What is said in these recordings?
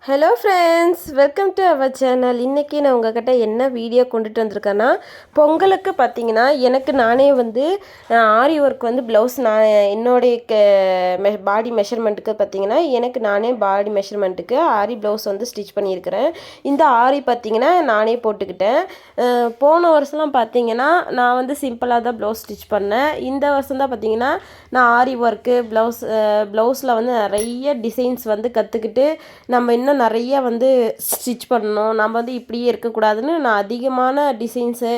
Hello friends, welcome to our channel. இன்றைக்கி நான் உங்கள்கிட்ட என்ன வீடியோ கொண்டுட்டு வந்திருக்கேன்னா, பொங்கலுக்கு பார்த்தீங்கன்னா எனக்கு நானே வந்து ஆரி ஒர்க் வந்து ப்ளவுஸ் நான் என்னுடைய பாடி மெஷர்மெண்ட்டுக்கு பார்த்தீங்கன்னா எனக்கு நானே பாடி மெஷர்மெண்ட்டுக்கு ஆரி ப்ளவுஸ் வந்து ஸ்டிச் பண்ணியிருக்கிறேன். இந்த ஆரி பார்த்தீங்கன்னா நானே போட்டுக்கிட்டேன். போன வருஷம்லாம் பார்த்தீங்கன்னா நான் வந்து சிம்பிளாக தான் ப்ளவுஸ் ஸ்டிச் பண்ணேன். இந்த வருஷம் தான் பார்த்தீங்கன்னா நான் ஆரி ஒர்க்கு ப்ளவுஸில் வந்து நிறைய டிசைன்ஸ் வந்து கற்றுக்கிட்டு நம்ம இன்னும் நிறைய வந்து ஸ்டிச் பண்ணணும், நம்ம வந்து இப்படியே இருக்கக்கூடாதுன்னு நான் அதிகமான டிசைன்ஸு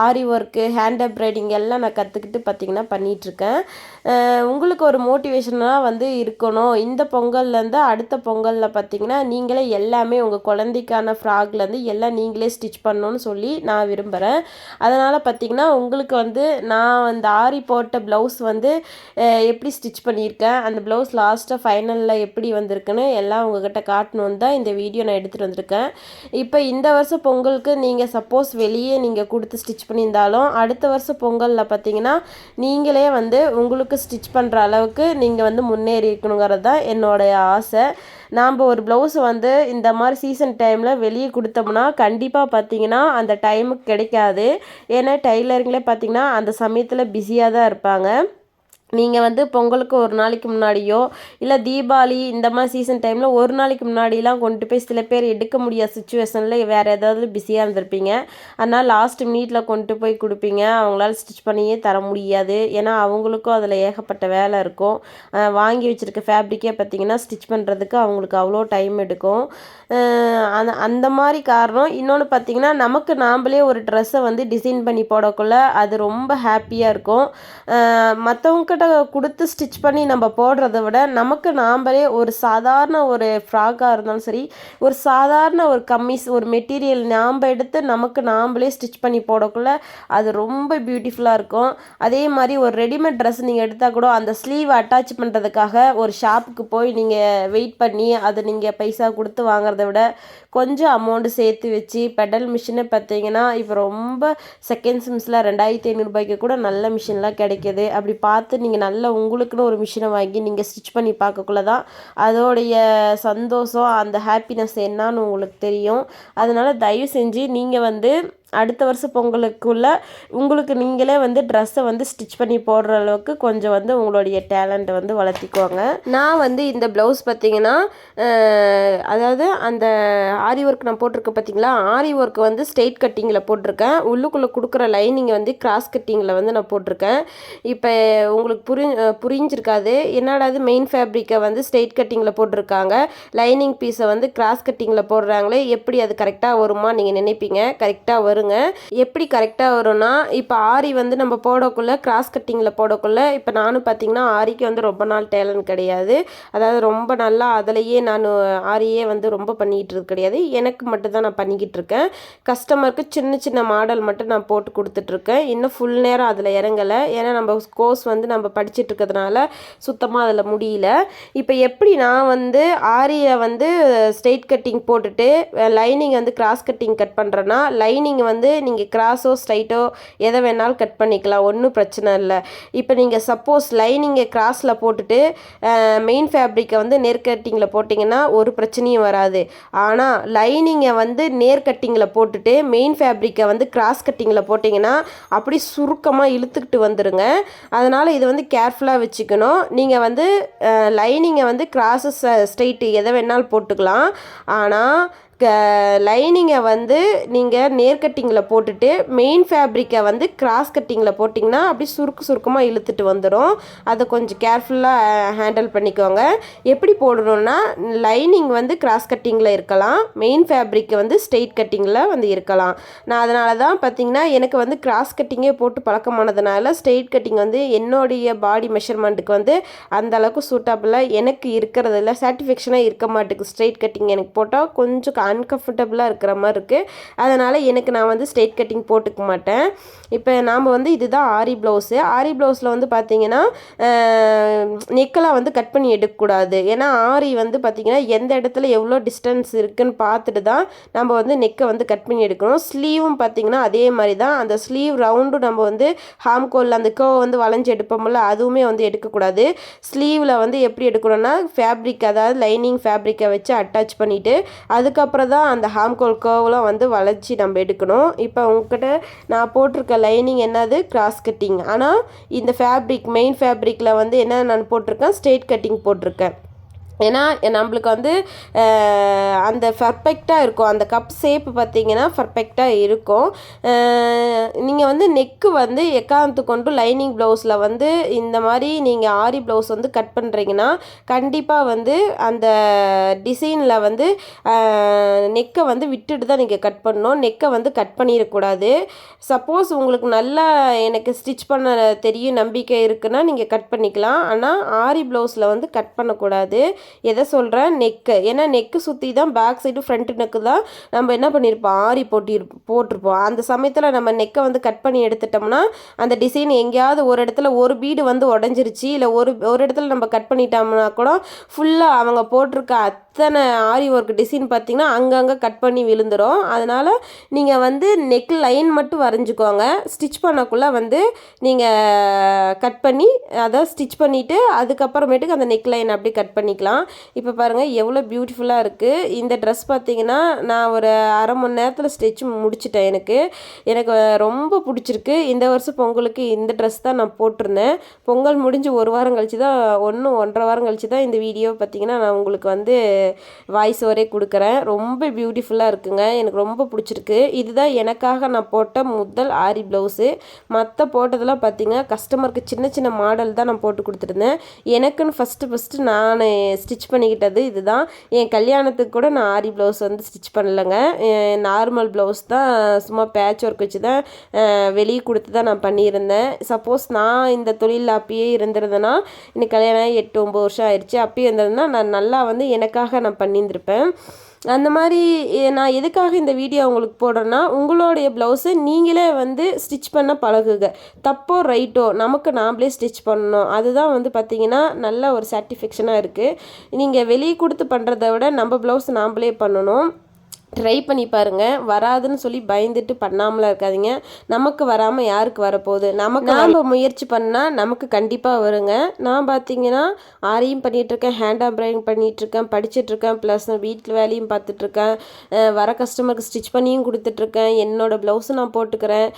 ஆரி ஒர்க்கு ஹேண்ட் எம்ப்ராய்டிங் எல்லாம் நான் கற்றுக்கிட்டு பார்த்திங்கன்னா பண்ணிகிட்ருக்கேன். உங்களுக்கு ஒரு மோட்டிவேஷனாக வந்து இருக்கணும். இந்த பொங்கல்லேருந்து அடுத்த பொங்கலில் பார்த்திங்கன்னா நீங்களே எல்லாமே உங்கள் குழந்தைக்கான ஃப்ராக்லேருந்து எல்லாம் நீங்களே ஸ்டிச் பண்ணணும்னு சொல்லி நான் விரும்புகிறேன். அதனால் பார்த்திங்கன்னா உங்களுக்கு வந்து நான் அந்த ஆரி போட்ட ப்ளவுஸ் வந்து எப்படி ஸ்டிச் பண்ணியிருக்கேன், அந்த ப்ளவுஸ் லாஸ்ட்டாக ஃபைனலில் எப்படி வந்திருக்குன்னு எல்லாம் உங்கள்கிட்ட காட்டணும் தான் இந்த வீடியோ நான் எடுத்துகிட்டு வந்திருக்கேன். இப்போ இந்த வருஷம் பொங்கலுக்கு நீங்கள் சப்போஸ் வெளியே நீங்கள் கொடுத்து ஸ்டிச் பண்ணியிருந்தாலும் அடுத்த வருஷம் பொங்கலில் பார்த்தீங்கன்னா நீங்களே வந்து உங்களுக்கு ஸ்டிச் பண்ணுற அளவுக்கு நீங்கள் வந்து முன்னேறி இருக்கணுங்கிறது தான் என்னோடைய ஆசை. நாம் ஒரு ப்ளவுஸ் வந்து இந்த மாதிரி சீசன் டைமில் வெளியே கொடுத்தோம்னா கண்டிப்பாக பார்த்தீங்கன்னா அந்த டைமுக்கு கிடைக்காது. ஏன்னா டெய்லரிங்லேயே பார்த்தீங்கன்னா அந்த சமயத்தில் பிஸியாக தான் இருப்பாங்க. நீங்கள் வந்து பொங்கலுக்கு ஒரு நாளைக்கு முன்னாடியோ இல்லை தீபாவளி இந்த மாதிரி சீசன் டைமில் ஒரு நாளைக்கு முன்னாடிலாம் கொண்டு போய் சில பேர் எடுக்க முடியாத சுச்சுவேஷனில் வேறு ஏதாவது பிஸியாக இருந்திருப்பீங்க. அதனால் லாஸ்ட் மினிட்ல கொண்டு போய் கொடுப்பீங்க. அவங்களால ஸ்டிச் பண்ணியே தர முடியாது. ஏன்னா அவங்களுக்கும் அதில் ஏகப்பட்ட வேலை இருக்கும். வாங்கி வச்சுருக்க ஃபேப்ரிக்கே பார்த்திங்கன்னா ஸ்டிச் பண்ணுறதுக்கு அவங்களுக்கு அவ்வளோ டைம் எடுக்கும். அந்த மாதிரி காரணம். இன்னொன்று பார்த்திங்கன்னா நமக்கு நாம்ளே ஒரு ட்ரெஸ்ஸை வந்து டிசைன் பண்ணி போடக்குள்ள அது ரொம்ப ஹாப்பியாக இருக்கும். மற்றவங்க கொடுத்து ஸ்டிச் பண்ணி நம்ம போடுறத விட நமக்கு நாம்ளே ஒரு சாதாரண ஒரு ஃப்ராக்காக இருந்தாலும் சரி, ஒரு சாதாரண ஒரு கம்மிஸ் ஒரு மெட்டீரியல் நாம் எடுத்து நமக்கு நாம்ளே ஸ்டிச் பண்ணி போடக்குள்ள அது ரொம்ப பியூட்டிஃபுல்லாக இருக்கும். அதே மாதிரி ஒரு ரெடிமேட் ட்ரெஸ் நீங்கள் எடுத்தால் கூட அந்த ஸ்லீவ் அட்டாச் பண்ணுறதுக்காக ஒரு ஷாப்புக்கு போய் நீங்கள் வெயிட் பண்ணி அதை நீங்கள் பைசா கொடுத்து வாங்குறத விட கொஞ்சம் அமௌண்ட்டு சேர்த்து வச்சு பெடல் மிஷினை பார்த்தீங்கன்னா இப்போ ரொம்ப செகண்ட்ஸ் மிஷினில் 2500 கூட நல்ல மிஷின்லாம் கிடைக்கிது. அப்படி பார்த்து நீங்கள் நல்ல உங்களுக்குன்னு ஒரு மிஷினை வாங்கி நீங்கள் ஸ்டிச் பண்ணி பார்க்கக்குள்ள தான் அதோடைய சந்தோஷம் அந்த ஹாப்பினஸ் என்னான்னு உங்களுக்கு தெரியும். அதனால் தயவு செஞ்சு நீங்கள் வந்து அடுத்த வருஷம் பொங்கலுக்குள்ள உங்களுக்கு நீங்களே வந்து ட்ரெஸ்ஸை வந்து ஸ்டிச் பண்ணி போடுற அளவுக்கு கொஞ்சம் வந்து உங்களுடைய டேலண்ட்டை வந்து வளர்த்திக்குவாங்க. நான் வந்து இந்த ப்ளவுஸ் பார்த்திங்கன்னா அதாவது அந்த ஆரி ஒர்க் நான் போட்டிருக்கேன் பார்த்திங்களா, ஆரி ஒர்க் வந்து ஸ்ட்ரெயிட் கட்டிங்கில் போட்டிருக்கேன். உள்ளுக்குள்ளே கொடுக்குற லைனிங்கை வந்து கிராஸ் கட்டிங்கில் வந்து நான் போட்டிருக்கேன். இப்போ உங்களுக்கு புரிஞ்சிருக்காது என்னடா அது மெயின் ஃபேப்ரிக்கை வந்து ஸ்ட்ரெயிட் கட்டிங்கில் போட்டிருக்காங்க, லைனிங் பீஸை வந்து கிராஸ் கட்டிங்கில் போடுறாங்களே எப்படி அது கரெக்டாக வருமா நீங்கள் நினைப்பீங்க. கரெக்டாக வருங்க. எப்படி கரெக்டாக வரும்னா இப்போ ஆரி வந்து நம்ம போடக்குள்ள கிராஸ் கட்டிங்கில் போடக்குள்ள இப்போ நானும் பார்த்திங்கன்னா ஆரிக்கு வந்து ரொம்ப நாள் டேலண்ட் கிடையாது. அதாவது ரொம்ப நல்லா அதிலையே நான் ஆரியே வந்து ரொம்ப பண்ணிக்கிட்டு இருக்கு கிடையாது. எனக்கு மட்டும்தான் நான் பண்ணிக்கிட்டு இருக்கேன். கஸ்டமருக்கு சின்ன சின்ன மாடல் மட்டும் நான் போட்டு கொடுத்துட்ருக்கேன். இன்னும் ஃபுல் நேரம் அதில் இறங்கலை. ஏன்னா நம்ம கோர்ஸ் வந்து நம்ம படிச்சுட்டு இருக்கிறதுனால சுத்தமாக அதில் முடியல. இப்போ எப்படி நான் வந்து ஆரியை வந்து ஸ்ட்ரெயிட் கட்டிங் போட்டுட்டு லைனிங் வந்து கிராஸ் கட்டிங் கட் பண்ணுறேன்னா லைனிங் வந்து நீங்கள் கிராஸோ ஸ்ட்ரைட்டோ எதை வேணாலும் கட் பண்ணிக்கலாம், ஒன்றும் பிரச்சனை இல்லை. இப்போ நீங்கள் சப்போஸ் லைனிங்கை கிராஸில் போட்டுட்டு மெயின் ஃபேப்ரிக்கை வந்து நேர் கட்டிங்கில் போட்டிங்கன்னா ஒரு பிரச்சனையும் வராது. ஆனால் லைனிங்கை வந்து நேர் கட்டிங்கில் போட்டுட்டு மெயின் ஃபேப்ரிக்கை வந்து கிராஸ் கட்டிங்கில் போட்டிங்கன்னா அப்படி சுருக்கமாக இழுத்துக்கிட்டு வந்துடுங்க. அதனால் இது வந்து கேர்ஃபுல்லாக வச்சுக்கணும். நீங்கள் வந்து லைனிங்கை வந்து கிராஸு ஸ்ட்ரைட்டு எதை வேணாலும் போட்டுக்கலாம். ஆனால் லைனிங்கை வந்து நீங்கள் நேர் கட்டிங்கில் போட்டுட்டு மெயின் ஃபேப்ரிக்கை வந்து கிராஸ் கட்டிங்கில் போட்டிங்கன்னா அப்படி சுருக்கமாக இழுத்துட்டு வந்துடும். அதை கொஞ்சம் கேர்ஃபுல்லாக ஹேண்டில் பண்ணிக்கோங்க. எப்படி போடணுன்னா லைனிங் வந்து கிராஸ் கட்டிங்கில் இருக்கலாம், மெயின் ஃபேப்ரிக்கை வந்து ஸ்ட்ரெயிட் கட்டிங்கில் வந்து இருக்கலாம். நான் அதனால தான் பார்த்திங்கன்னா எனக்கு வந்து கிராஸ் கட்டிங்கே போட்டு பழக்கமானதுனால ஸ்ட்ரெயிட் கட்டிங் வந்து என்னுடைய பாடி மெஷர்மெண்ட்டுக்கு வந்து அந்தளவுக்கு சூட்டபிளாக எனக்கு இருக்கிறதில்ல, சாட்டிஸ்ஃபேக்ஷனாக இருக்க மாட்டேங்குது. ஸ்ட்ரெயிட் கட்டிங் எனக்கு போட்டால் கொஞ்சம் அன்கம்ஃபர்டபுளாக இருக்கிற மாதிரி இருக்குது. அதனால் எனக்கு நான் வந்து ஸ்ட்ரெயிட் கட்டிங் போட்டுக்க மாட்டேன். இப்போ நாம் வந்து இதுதான் ஆரி ப்ளவுஸு. ஆரி ப்ளவுஸில் வந்து பார்த்திங்கன்னா நெக்கெல்லாம் வந்து கட் பண்ணி எடுக்கக்கூடாது. ஏன்னா ஆரி வந்து பார்த்திங்கன்னா எந்த இடத்துல எவ்வளோ டிஸ்டன்ஸ் இருக்குதுன்னு பார்த்துட்டு தான் நம்ம வந்து நெக்கை வந்து கட் பண்ணி எடுக்கணும். ஸ்லீவும் பார்த்திங்கன்னா அதே மாதிரி தான். அந்த ஸ்லீவ் ரவுண்டும் நம்ம வந்து ஹாம்கோலில் அந்த கர்வ் வந்து வளைஞ்சு எடுப்போம்ல, அதுவுமே வந்து எடுக்கக்கூடாது. ஸ்லீவில் வந்து எப்படி எடுக்கணும்னா ஃபேப்ரிக், அதாவது லைனிங் ஃபேப்ரிக்கை வச்சு அட்டாச் பண்ணிவிட்டு அதுக்கப்புறம் தான் அந்த ஹாம்கோல் கர்வ்லாம் வந்து வளைச்சி நம்ம எடுக்கணும். இப்போ உங்ககிட்ட நான் போட்டிருக்க லைனிங் என்னது கிராஸ் கட்டிங். ஆனால் இந்த ஃபேப்ரிக் மெயின் ஃபேப்ரிக்கில் வந்து என்ன நான் போட்டிருக்கேன், ஸ்ட்ரெயிட் கட்டிங் போட்டிருக்கேன். ஏன்னா நம்மளுக்கு வந்து அந்த பர்ஃபெக்டாக இருக்கும். அந்த கப் ஷேப்பு பார்த்திங்கன்னா பர்ஃபெக்டாக இருக்கும். நீங்கள் வந்து நெக்கு வந்து எக்காரணத்து கொண்டு லைனிங் ப்ளவுஸில் வந்து இந்த மாதிரி நீங்கள் ஆரி ப்ளவுஸ் வந்து கட் பண்ணுறீங்கன்னா கண்டிப்பாக வந்து அந்த டிசைனில் வந்து நெக்கை வந்து விட்டுட்டு தான் நீங்கள் கட் பண்ணணும். நெக்கை வந்து கட் பண்ணிடக்கூடாது. சப்போஸ் உங்களுக்கு நல்லா எனக்கு ஸ்டிச் பண்ண தெரியும் நம்பிக்கை இருக்குன்னா நீங்கள் கட் பண்ணிக்கலாம். ஆனால் ஆரி ப்ளவுஸில் வந்து கட் பண்ணக்கூடாது. எதை சொல்கிறேன், நெக்கு. ஏன்னா நெக்கு சுற்றி தான் பேக் சைடு ஃப்ரண்ட் நெக்கு தான் நம்ம என்ன பண்ணியிருப்போம், ஆரி போட்டிருப்போம். அந்த சமயத்தில் நம்ம நெக்கை வந்து கட் பண்ணி எடுத்துட்டோம்னா அந்த டிசைன் எங்கேயாவது ஒரு இடத்துல ஒரு பீடு வந்து உடஞ்சிருச்சு, இல்லை ஒரு இடத்துல நம்ம கட் பண்ணிட்டோம்னா கூட ஃபுல்லாக அவங்க போட்டிருக்க அத்தனை ஆரி ஒர்க் டிசைன் பார்த்திங்கன்னா அங்கங்கே கட் பண்ணி விழுந்துடும். அதனால் நீங்கள் வந்து நெக் லைன் மட்டும் வரைஞ்சிக்கோங்க. ஸ்டிச் பண்ணக்குள்ளே வந்து நீங்கள் கட் பண்ணி அதை ஸ்டிச் பண்ணிவிட்டு அதுக்கப்புறமேட்டுக்கு அந்த நெக் லைன் அப்படி கட் பண்ணிக்கலாம். இப்போ பாருங்கள் எவ்வளோ பியூட்டிஃபுல்லாக இருக்குது. இந்த ட்ரெஸ் பார்த்திங்கன்னா நான் ஒரு அரை மணி நேரத்தில் ஸ்டிச் முடிச்சிட்டேன். எனக்கு ரொம்ப பிடிச்சிருக்கு. இந்த வருஷம் பொங்கலுக்கு இந்த ட்ரெஸ் தான் நான் போட்டிருந்தேன். பொங்கல் முடிஞ்சு ஒரு வாரம் கழிச்சு தான், 1.5 வாரம் கழிச்சு தான் இந்த வீடியோ பார்த்திங்கன்னா நான் உங்களுக்கு வந்து வாய்ஸ் ஓவரே கொடுக்குறேன். ரொம்ப பியூட்டிஃபுல்லாக இருக்குங்க. எனக்கு ரொம்ப பிடிச்சிருக்கு. இதுதான் எனக்காக நான் போட்ட முதல் ஆரி ப்ளவுஸு. மற்ற போட்டதெல்லாம் பார்த்திங்கன்னா கஸ்டமருக்கு சின்ன சின்ன மாடல் தான் நான் போட்டு கொடுத்துருந்தேன். எனக்குன்னு ஃபஸ்ட்டு நான் ஸ்டிச் பண்ணிக்கிட்டது இதுதான். என் கல்யாணத்துக்கு கூட நான் ஆரி ப்ளவுஸ் வந்து ஸ்டிச் பண்ணலைங்க. நார்மல் ப்ளவுஸ் தான், சும்மா பேட்ச் ஒர்க் வச்சு தான் வெளியே கொடுத்து தான் நான் பண்ணியிருந்தேன். சப்போஸ் நான் இந்த தொழிலில் அப்பயே இருந்திருந்தேன்னா இன்னைக்கு கல்யாணம் 8-9 வருஷம் ஆயிடுச்சு. அப்பயே இருந்ததுன்னா நான் நல்லா வந்து எனக்காக நான் பண்ணியிருந்திருப்பேன். அந்த மாதிரி நான் எதுக்காக இந்த வீடியோ உங்களுக்கு போடுறேன்னா, உங்களுடைய ப்ளவுஸை நீங்களே வந்து ஸ்டிச் பண்ண பழகுங்க. தப்போ ரைட்டோ நமக்கு நாம்ளே ஸ்டிச் பண்ணணும். அதுதான் வந்து பார்த்திங்கன்னா நல்ல ஒரு சாட்டிஸ்ஃபேக்ஷனாக இருக்குது. நீங்கள் வெளியே கொடுத்து பண்ணுறத விட நம்ம ப்ளவுஸ் நாம்ளே பண்ணணும். ட்ரை பண்ணி பாருங்கள். வராதுன்னு சொல்லி பயந்துட்டு பண்ணாமலாம் இருக்காதீங்க. நமக்கு வராமல் யாருக்கு வரப்போகுது, நாம் முயற்சி பண்ணால் நமக்கு கண்டிப்பாக வருங்க. நான் பார்த்திங்கன்னா ஆரியும் பண்ணிகிட்ருக்கேன், ஹேண்ட் எம்ப்ராய்டிங் பண்ணிகிட்ருக்கேன், படிச்சுட்ருக்கேன், ப்ளஸ் வீட்டில் வேலையும் பார்த்துட்ருக்கேன், வர கஸ்டமருக்கு ஸ்டிச் பண்ணியும் கொடுத்துட்ருக்கேன், என்னோடய ப்ளவுஸும் நான் போட்டுக்கிறேன்.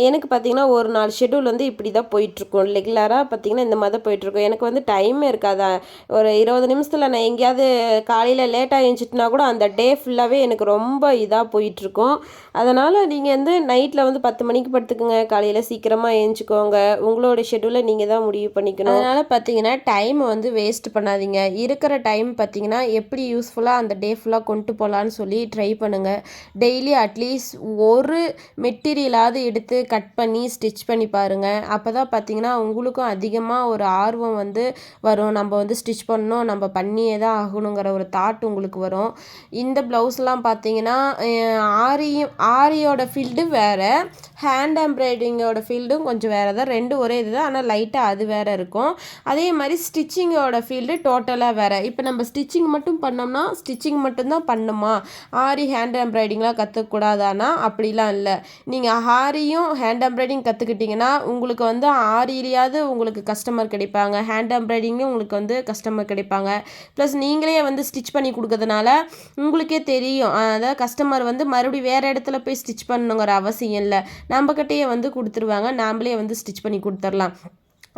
எனக்கு பார்த்திங்கன்னா ஒரு நாள் ஷெட்யூல் வந்து இப்படி தான் போயிட்டுருக்கும். ரெகுலராக பார்த்திங்கன்னா இந்த மாதிரி தான் போயிட்டுருக்கும். எனக்கு வந்து டைமே இருக்காதா. ஒரு 20 நிமிஷத்தில் நான் எங்கேயாவது காலையில் லேட்டாக எழுந்துச்சிட்டுனா கூட அந்த டே ஃபுல்லாகவே எனக்கு ரொம்ப இதாக போயிட்டுருக்கும். அதனால் நீங்கள் வந்து நைட்டில் வந்து 10 மணிக்கு படுத்துக்குங்க, காலையில் சீக்கிரமாக எழுந்திரிக்கோங்க. உங்களோட ஷெட்யூலை நீங்கள் தான் முடிவு பண்ணிக்கணும். அதனால் பார்த்தீங்கன்னா டைம் வந்து வேஸ்ட் பண்ணாதீங்க. இருக்கிற டைம் பார்த்தீங்கன்னா எப்படி யூஸ்ஃபுல்லாக அந்த டே ஃபுல்லாக கொண்டு போகலான்னு சொல்லி ட்ரை பண்ணுங்கள். டெய்லி அட்லீஸ்ட் ஒரு மெட்டீரியலாவது எடுத்து கட் பண்ணி ஸ்டிச் பண்ணி பாருங்கள். அப்போ தான் பார்த்தீங்கன்னா உங்களுக்கும் அதிகமாக ஒரு ஆர்வம் வந்து வரும். நம்ம வந்து ஸ்டிச் பண்ணணும், நம்ம பண்ணியே தான் ஆகணுங்கிற ஒரு தாட் உங்களுக்கு வரும். இந்த ப்ளவுஸ்லாம் பார்த்தீங்கன்னா ஆரியோட ஃபீல்டு வேறு, ஹேண்ட் எம்ப்ராய்டிங்கோட ஃபீல்டும் கொஞ்சம் வேறு தான். ரெண்டும் ஒரே இது தான், ஆனால் லைட்டாக அது வேறு இருக்கும். அதே மாதிரி ஸ்டிச்சிங்கோட ஃபீல்டு டோட்டலாக வேறு. இப்போ நம்ம ஸ்டிச்சிங் மட்டும் பண்ணோம்னா ஸ்டிச்சிங் மட்டும்தான் பண்ணுமா, ஆரி ஹேண்ட் எம்ப்ராய்டிங்லாம் கற்றுக்கூடாதானா? அப்படிலாம் இல்லை. நீங்கள் ஆரியும் ஹேண்ட் எம்ப்ராய்டிங் கற்றுக்கிட்டிங்கன்னா உங்களுக்கு வந்து ஆரியிலையாவது உங்களுக்கு கஸ்டமர் கிடைப்பாங்க, ஹேண்ட் எம்ப்ராய்டிங்லேயும் உங்களுக்கு வந்து கஸ்டமர் கிடைப்பாங்க. ப்ளஸ் நீங்களே வந்து ஸ்டிச் பண்ணி கொடுக்கறதுனால உங்களுக்கே தெரியும், அதாவது கஸ்டமர் வந்து மறுபடியும் வேறு இடத்துல போய் ஸ்டிச் பண்ணணுங்கிற அவசியம் இல்லை. நம்மக்கிட்டேயே வந்து கொடுத்துருவாங்க, நாம்ளே வந்து ஸ்டிச் பண்ணி கொடுத்துர்லாம்.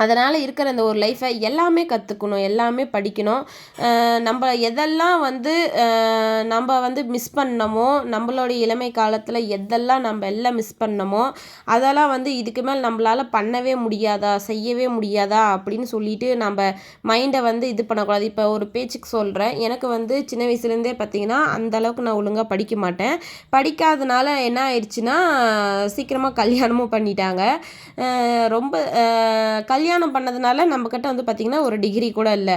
அதனால் இருக்கிற அந்த ஒரு லைஃப்பை எல்லாமே கற்றுக்கணும், எல்லாமே படிக்கணும். நம்ம எதெல்லாம் வந்து நம்ம வந்து மிஸ் பண்ணமோ, நம்மளுடைய இளமை காலத்தில் எதெல்லாம் நம்ம எல்லாம் மிஸ் பண்ணமோ அதெல்லாம் வந்து இதுக்கு மேல் நம்மளால் பண்ணவே முடியாதா, செய்யவே முடியாதா அப்படின்னு சொல்லிட்டு நம்ம மைண்டை வந்து இது பண்ணக்கூடாது. இப்போ ஒரு பேச்சுக்கு சொல்கிறேன், எனக்கு வந்து சின்ன வயசுலேருந்தே பார்த்திங்கன்னா அந்தளவுக்கு நான் ஒழுங்காக படிக்க மாட்டேன். படிக்காதனால என்ன ஆயிடுச்சுன்னா சீக்கிரமாக கல்யாணமும் பண்ணிட்டாங்க. ரொம்ப கல்யாணம் பண்ணதுனால நம்மக்கிட்ட வந்து பார்த்திங்கன்னா ஒரு டிகிரி கூட இல்லை.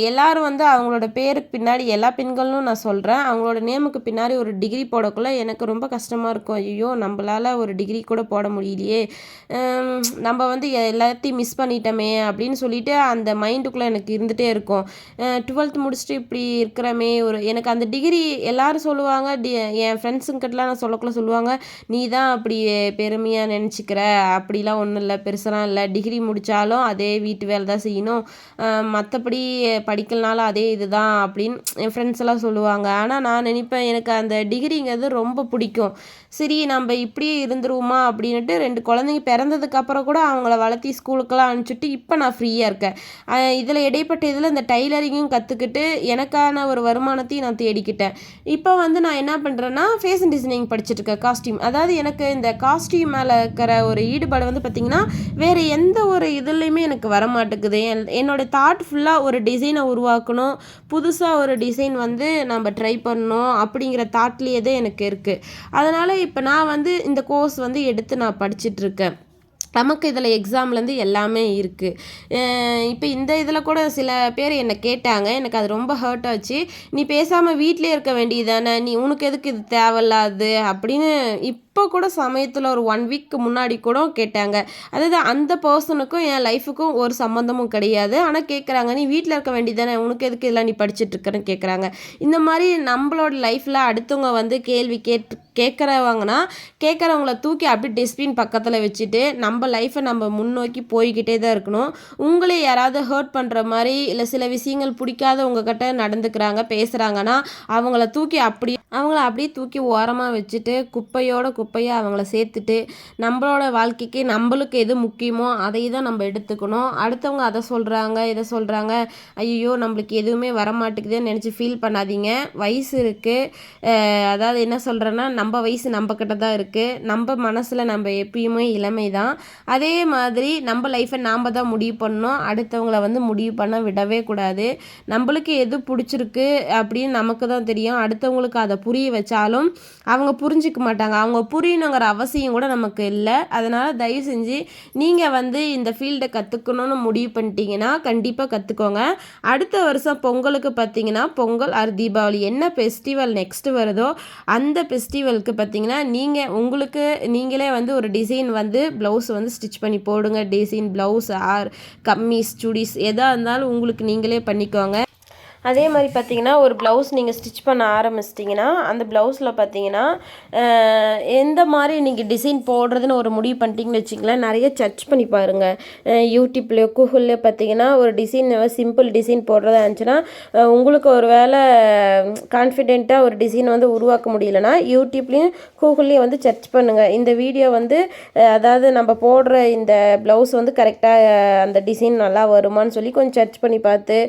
எல்லோரும் வந்து அவங்களோட பேருக்கு பின்னாடி எல்லா பெண்களும் நான் சொல்கிறேன், அவங்களோட நேமுக்கு பின்னாடி ஒரு டிகிரி போடக்குள்ள எனக்கு ரொம்ப கஷ்டமாக இருக்கும். ஐயோ நம்மளால் ஒரு டிகிரி கூட போட முடியலையே, நம்ம வந்து எல்லாத்தையும் மிஸ் பண்ணிட்டோமே அப்படின்னு சொல்லிட்டு அந்த மைண்டுக்குள்ளே எனக்கு இருந்துகிட்டே இருக்கும். 12th முடிச்சுட்டு இப்படி இருக்கிறமே, எனக்கு அந்த டிகிரி எல்லோரும் சொல்லுவாங்க, என் ஃப்ரெண்ட்ஸுங்கிட்டலாம் நான் சொல்லக்குள்ள சொல்லுவாங்க, நீ தான் அப்படி பெருமையாக நினச்சிக்கிற, அப்படிலாம் ஒன்றும் இல்லை, பெருசெல்லாம் இல்லை, டிகிரி முடித்தாலும் அதே வீட்டு வேலை தான் செய்யணும், மற்றபடி படிக்கலனாலும் அதே இதுதான் அப்படின்னு என் ஃப்ரெண்ட்ஸ் எல்லாம் சொல்லுவாங்க. ஆனால் நான் நினைப்பேன், எனக்கு அந்த டிகிரிங்கிறது ரொம்ப பிடிக்கும். சரி நம்ம இப்படியே இருந்துருவோமா அப்படின்ட்டு 2 குழந்தைங்க பிறந்ததுக்கப்புறம் கூட அவங்கள வளர்த்தி ஸ்கூலுக்கெல்லாம் அனுப்பிச்சிட்டு இப்போ நான் ஃப்ரீயாக இருக்கேன். இதில் இடைப்பட்ட இதில் இந்த டைலரிங்கும் கற்றுக்கிட்டு எனக்கான ஒரு வருமானத்தையும் நான் தேடிக்கிட்டேன். இப்போ வந்து நான் என்ன பண்ணுறேன்னா ஃபேஷன் டிசைனிங் படிச்சுட்ருக்கேன், காஸ்டியூம். அதாவது எனக்கு இந்த காஸ்டியூம் மேலே இருக்கிற ஒரு ஈடுபாடு வந்து பார்த்திங்கன்னா வேறு எந்த ஒரு இதுலேயுமே எனக்கு வரமாட்டேங்குது. என்னோடய தாட் ஃபுல்லாக ஒரு டிசைனை உருவாக்கணும், புதுசாக ஒரு டிசைன் வந்து நம்ம ட்ரை பண்ணணும் அப்படிங்கிற தாட்லேயே தான் எனக்கு இருக்குது. அதனால் இப்போ நான் வந்து இந்த கோர்ஸ் வந்து எடுத்து நான் படிச்சிட்ருக்கேன். நமக்கு இதில் எக்ஸாம்லேருந்து எல்லாமே இருக்குது. இப்போ இந்த இதில் கூட சில பேர் என்னை கேட்டாங்க, எனக்கு அது ரொம்ப ஹர்ட் ஆச்சு. நீ பேசாமல் வீட்டிலே இருக்க வேண்டியது தானே, உனக்கு எதுக்கு இது தேவையில்லாது அப்படின்னு இப்போ கூட சமயத்தில் ஒரு 1 வீக் முன்னாடி கூட கேட்டாங்க. அதாவது அந்த பர்சனுக்கும் என் லைஃபுக்கும் ஒரு சம்மந்தமும் கிடையாது. ஆனால் கேட்குறாங்க, நீ வீட்டில் இருக்க வேண்டியது தானே, உனக்கு எதுக்கு இதெல்லாம் நீ படிச்சுட்ருக்கன்னு கேட்குறாங்க. இந்த மாதிரி நம்மளோட லைஃப்பில் அடுத்தவங்க வந்து கேள்வி கேட்குறவங்கள தூக்கி அப்படியே டஸ்ட்பின் பக்கத்தில் வச்சுட்டு நம்ம லைஃப்பை நம்ம முன்னோக்கி போய்கிட்டே தான் இருக்கணும். உங்களே யாராவது ஹர்ட் பண்ணுற மாதிரி இல்லை சில விஷயங்கள் பிடிக்காத உங்ககிட்ட நடந்துக்கிறாங்க, பேசுகிறாங்கன்னா அவங்கள அப்படியே தூக்கி ஓரமாக வச்சுட்டு குப்பையாக அவங்கள சேர்த்துட்டு நம்மளோட வாழ்க்கைக்கு நம்மளுக்கு எது முக்கியமோ அதை தான் நம்ம எடுத்துக்கணும். அடுத்தவங்க அதை சொல்கிறாங்க இதை சொல்கிறாங்க, ஐயோ நம்மளுக்கு எதுவுமே வரமாட்டேங்குதுன்னு நினச்சி ஃபீல் பண்ணாதீங்க. வயசு இருக்குது, அதாவது என்ன சொல்கிறேன்னா நம்ம வயசு நம்மக்கிட்ட தான் இருக்குது, நம்ம மனசில் நம்ம எப்பயுமே இளமை தான். அதே மாதிரி நம்ம லைஃப்பை நாம் தான் முடிவு பண்ணணும், அடுத்தவங்கள வந்து முடிவு பண்ண விடவே கூடாது. நம்மளுக்கு எது பிடிச்சிருக்கு அப்படின்னு நமக்கு தான் தெரியும். அடுத்தவங்களுக்கு அதை புரிய வச்சாலும் அவங்க புரிஞ்சிக்க மாட்டாங்க, அவங்க புரியணுங்கிற அவசியம் கூட நமக்கு இல்லை. அதனால் தயவு செஞ்சு நீங்கள் வந்து இந்த ஃபீல்டை கற்றுக்கணும்னு முடிவு பண்ணிட்டீங்கன்னா கண்டிப்பாக கற்றுக்கோங்க. அடுத்த வருஷம் பொங்கலுக்கு பார்த்தீங்கன்னா பொங்கல் ஆர் தீபாவளி என்ன ஃபெஸ்டிவல் நெக்ஸ்ட்டு வருதோ அந்த ஃபெஸ்டிவலுக்கு பார்த்தீங்கன்னா நீங்களே வந்து ஒரு டிசைன் வந்து ப்ளவுஸ் வந்து ஸ்டிச் பண்ணி போடுங்க. Design blouse or kameez chudis எதாக இருந்தாலும் உங்களுக்கு நீங்களே பண்ணிக்கோங்க. அதே மாதிரி பார்த்தீங்கன்னா ஒரு ப்ளவுஸ் நீங்கள் ஸ்டிச் பண்ண ஆரம்பிச்சிட்டிங்கன்னா அந்த ப்ளவுஸில் பார்த்தீங்கன்னா எந்த மாதிரி நீங்கள் டிசைன் போடுறதுன்னு ஒரு முடிவு பண்ணிட்டீங்கன்னு வச்சிங்களேன், நிறைய சர்ச் பண்ணி பாருங்கள். யூடியூப்லேயோ கூகுள்லேயோ பார்த்தீங்கன்னா ஒரு டிசைன் சிம்பிள் டிசைன் போடுறதா இருந்துச்சுன்னா உங்களுக்கு ஒரு வேளை கான்ஃபிடென்ட்டாக ஒரு டிசைன் வந்து உருவாக்க முடியலன்னா யூடியூப்லேயும் கூகுள்லேயும் வந்து சர்ச் பண்ணுங்கள். இந்த வீடியோ வந்து அதாவது நம்ம போடுற இந்த ப்ளவுஸ் வந்து கரெக்டாக அந்த டிசைன் நல்லா வருமானு சொல்லி கொஞ்சம் சர்ச் பண்ணி பார்த்து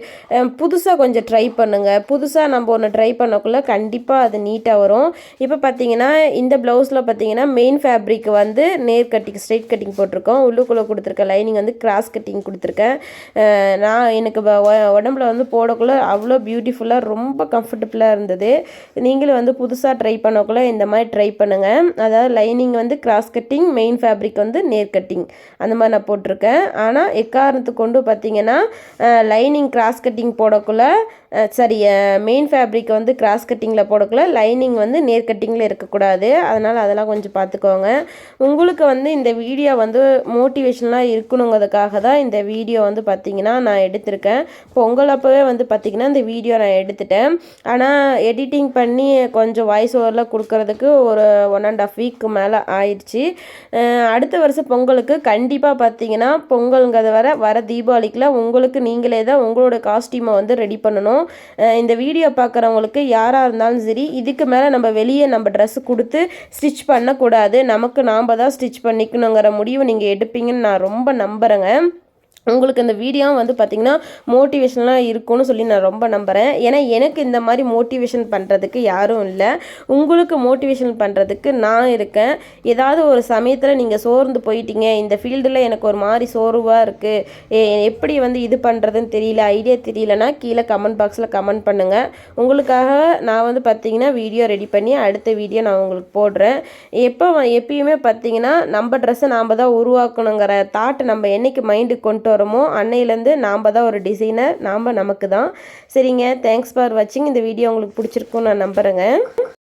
புதுசாக கொஞ்சம் ட்ரை பண்ணுங்கள். புதுசாக நம்ம ஒன்று ட்ரை பண்ணக்குள்ளே கண்டிப்பாக அது நீட்டாக வரும். இப்போ பார்த்தீங்கன்னா இந்த ப்ளவுஸில் பார்த்தீங்கன்னா மெயின் ஃபேப்ரிக் வந்து நேர் கட்டிங் ஸ்ட்ரெயிட் கட்டிங் போட்டிருக்கோம். உள்ளுக்குள்ளே கொடுத்துருக்க லைனிங் வந்து கிராஸ் கட்டிங் கொடுத்துருக்கேன். எனக்கு உடம்புல வந்து போடக்குள்ளே அவ்வளோ பியூட்டிஃபுல்லாக ரொம்ப கம்ஃபர்டபுளாக இருந்தது. நீங்களும் வந்து புதுசாக ட்ரை பண்ணக்குள்ளே இந்த மாதிரி ட்ரை பண்ணுங்கள். அதாவது லைனிங் வந்து கிராஸ் கட்டிங், மெயின் ஃபேப்ரிக் வந்து நேர் கட்டிங் அந்த மாதிரி நான் போட்டிருக்கேன். ஆனால் எக்காரணத்துக்கு கொண்டு பார்த்தீங்கன்னா லைனிங் கிராஸ் கட்டிங் போடக்குள்ளே மெயின் ஃபேப்ரிக் வந்து கிராஸ் கட்டிங்கில் போடக்குள்ள லைனிங் வந்து நேர் கட்டிங்கில் இருக்கக்கூடாது. அதனால் அதெல்லாம் கொஞ்சம் பார்த்துக்கோங்க. உங்களுக்கு வந்து இந்த வீடியோ வந்து மோட்டிவேஷனலாக இருக்கணுங்கிறதுக்காக தான் இந்த வீடியோ வந்து பார்த்திங்கன்னா நான் எடுத்திருக்கேன். பொங்கல் அப்போவே வந்து பார்த்திங்கன்னா இந்த வீடியோ நான் எடுத்துட்டேன். ஆனால் எடிட்டிங் பண்ணி கொஞ்சம் வாய்ஸ் ஓவரில் கொடுக்கறதுக்கு ஒரு 1.5 வீக் மேலே ஆயிடுச்சு. அடுத்த வருஷம் பொங்கலுக்கு கண்டிப்பாக பார்த்திங்கன்னா பொங்கலுங்கிறத வர தீபாவளிக்குலாம் உங்களுக்கு நீங்களே தான் உங்களோட காஸ்டியூமை வந்து ரெடி பண்ணணும். இந்த வீடியோ பார்க்குறவங்களுக்கு யாராக இருந்தாலும் சரி, இதுக்கு மேலே நம்ம வெளியே நம்ம ட்ரெஸ்ஸு கொடுத்து ஸ்டிச் பண்ணக்கூடாது, நமக்கு நாம் தான் ஸ்டிச் பண்ணிக்கணுங்கிற முடிவு நீங்கள் எடுப்பீங்கன்னு நான் ரொம்ப நம்புகிறேங்க. உங்களுக்கு இந்த வீடியோ வந்து பார்த்திங்கன்னா மோட்டிவேஷனலாக இருக்கும்னு சொல்லி நான் ரொம்ப நம்புகிறேன். ஏன்னா எனக்கு இந்த மாதிரி மோட்டிவேஷன் பண்ணுறதுக்கு யாரும் இல்லை. உங்களுக்கு மோட்டிவேஷன் பண்ணுறதுக்கு நான் இருக்கேன். ஏதாவது ஒரு சமயத்தில் நீங்கள் சோர்ந்து போயிட்டீங்க, இந்த ஃபீல்டில் எனக்கு ஒரு மாதிரி சோர்வாக இருக்குது, எப்படி வந்து இது பண்ணுறதுன்னு தெரியல, ஐடியா தெரியலனா கீழே கமெண்ட் பாக்ஸில் கமெண்ட் பண்ணுங்கள். உங்களுக்காக நான் வந்து பார்த்திங்கன்னா வீடியோ ரெடி பண்ணி அடுத்த வீடியோ நான் உங்களுக்கு போடுறேன். எப்பயுமே பார்த்திங்கன்னா நம்ம ட்ரெஸ்ஸை நாம் தான் உருவாக்கணுங்கிற தாட் நம்ம என்னைக்கு மைண்டுக்கு கொண்டு வரமோ அன்னையிலேருந்து நாம் தான் ஒரு டிசைனர், நமக்கு தான். சரிங்க, தேங்க்ஸ் ஃபார் வாட்சிங். இந்த வீடியோ உங்களுக்கு பிடிச்சிருக்குன்னு நான் நம்புகிறேங்க.